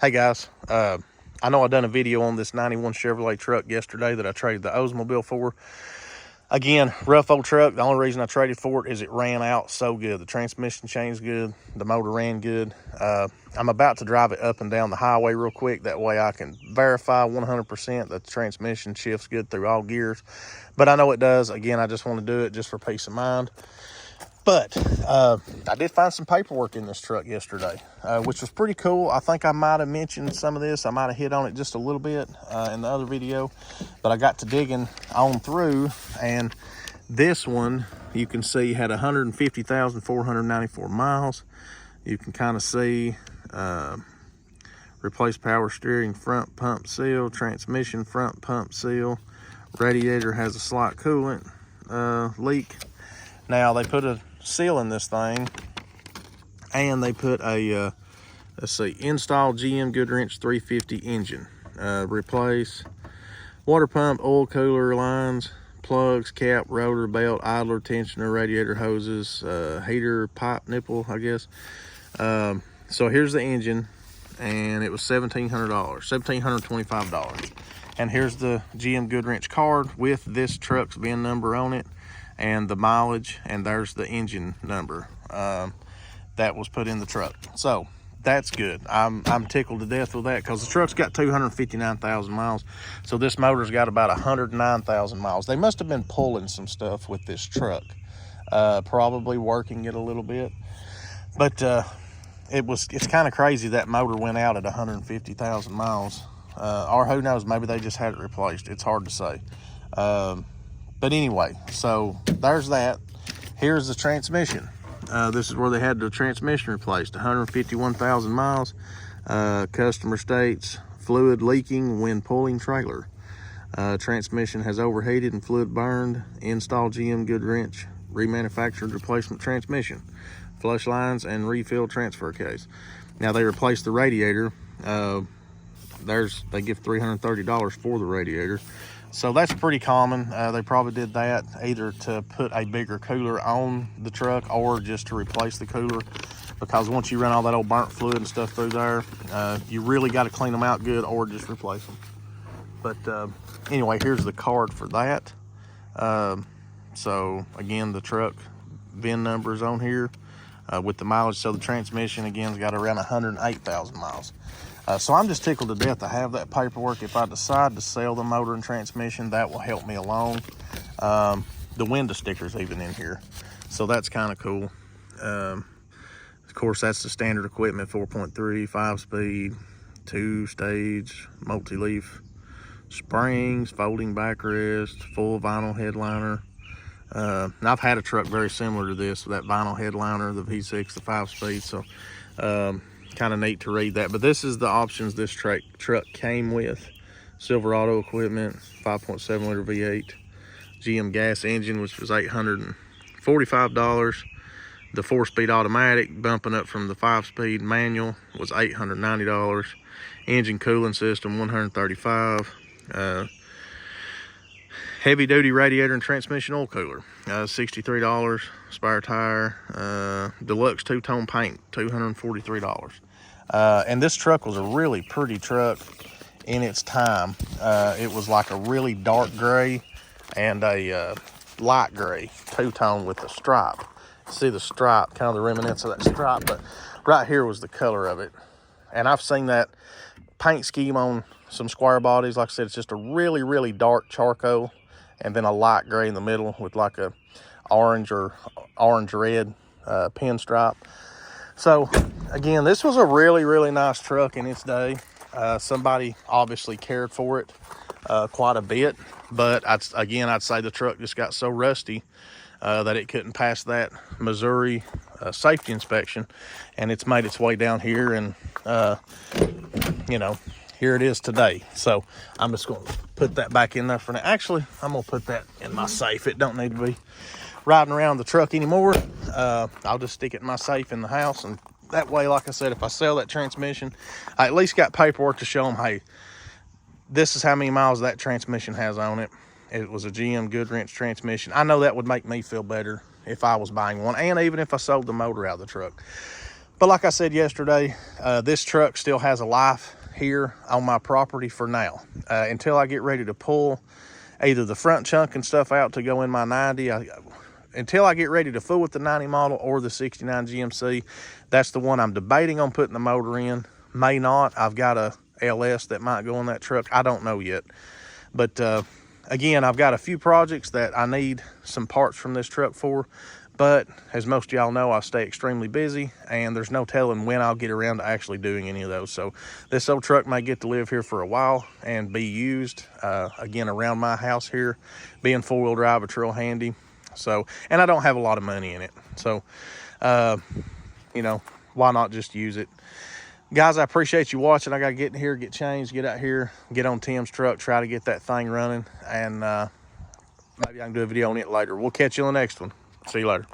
Hey guys, I know I done a video on this 91 Chevrolet truck yesterday that I traded the Oldsmobile for. Again, rough old truck. The only reason I traded for it is it ran out so good. The transmission changed good. The motor ran good. I'm about to drive it up and down the highway real quick. That way I can verify 100% that the transmission shifts good through all gears. But I know it does. Again, I just want to do it just for peace of mind. But I did find some paperwork in this truck yesterday, which was pretty cool. I think I might have mentioned some of this. I might have hit on it just a little bit in the other video. But I got to digging on through, and this one, you can see, had 150,494 miles. You can kind of see replace power steering, front pump seal, transmission front pump seal. Radiator has a slight coolant leak. Now, they put a seal in this thing, and they put a let's see, install GM Goodwrench 350 engine, replace water pump, oil cooler lines, plugs, cap, rotor, belt, idler, tensioner, radiator hoses, heater, pipe nipple, I guess. So here's the engine, and it was $1,725. And here's the GM Goodwrench card with this truck's VIN number on it, and the mileage, and there's the engine number that was put in the truck. So that's good. I'm tickled to death with that, because the truck's got 259,000 miles. So this motor's got about 109,000 miles. They must have been pulling some stuff with this truck, probably working it a little bit. But it's kind of crazy that motor went out at 150,000 miles. Or who knows, maybe they just had it replaced. It's hard to say. But anyway, so there's that. Here's the transmission. This is where they had the transmission replaced. 151,000 miles. Customer states fluid leaking when pulling trailer. Transmission has overheated and fluid burned. Install GM Goodwrench remanufactured replacement transmission. Flush lines and refill transfer case. Now they replaced the radiator. They give $330 for the radiator. So that's pretty common. They probably did that either to put a bigger cooler on the truck or just to replace the cooler, because once you run all that old burnt fluid and stuff through there, you really got to clean them out good or just replace them. But anyway, here's the card for that. So again, the truck VIN number is on here with the mileage. So the transmission again's got around 108,000 miles. So I'm just tickled to death to have that paperwork. If I decide to sell the motor and transmission, that will help me along. The window sticker's even in here, so that's kind of cool. Of course, that's the standard equipment: 4.3, 5-speed, 2-stage, multi-leaf springs, folding backrest, full vinyl headliner. Now I've had a truck very similar to this, that vinyl headliner, the V6, the 5-speed. So kind of neat to read that. But this is the options this truck came with: Silverado equipment, 5.7 liter V8, GM gas engine, which was $845. The 4-speed automatic, bumping up from the 5-speed manual, was $890. Engine cooling system, $135. Heavy duty radiator and transmission oil cooler, $63. Spare tire, deluxe two-tone paint, $243. And this truck was a really pretty truck in its time. It was like a really dark gray and a light gray two-tone with a stripe. See the stripe, kind of the remnants of that stripe, but right here was the color of it. And I've seen that paint scheme on some square bodies. Like I said, it's just a really, really dark charcoal, and then a light gray in the middle with like a orange or orange red pinstripe. So again, this was a really, really nice truck in its day. Somebody obviously cared for it quite a bit, but I'd say the truck just got so rusty that it couldn't pass that Missouri safety inspection, and it's made its way down here, and here it is today. So I'm just going to put that back in there for now. Actually, I'm going to put that in my safe. It don't need to be riding around the truck anymore. I'll just stick it in my safe in the house, and that way, like I said, if I sell that transmission, I at least got paperwork to show them, hey, this is how many miles that transmission has on it. It was a GM Goodwrench transmission. I know that would make me feel better if I was buying one, and even if I sold the motor out of the truck. But like I said yesterday, this truck still has a life here on my property for now. Until I get ready to pull either the front chunk and stuff out to go in my 90, until I get ready to fool with the 90 model or the 69 GMC, that's the one I'm debating on putting the motor in. May not. I've got a LS that might go in that truck. I don't know yet. But again, I've got a few projects that I need some parts from this truck for. But as most of y'all know, I stay extremely busy, and there's no telling when I'll get around to actually doing any of those. So this old truck may get to live here for a while and be used, again, around my house here. Being four-wheel drive, it's real handy. So, and I don't have a lot of money in it. So, you know, why not just use it? Guys, I appreciate you watching. I got to get in here, get changed, get out here, get on Tim's truck, try to get that thing running, and maybe I can do a video on it later. We'll catch you on the next one. See you later.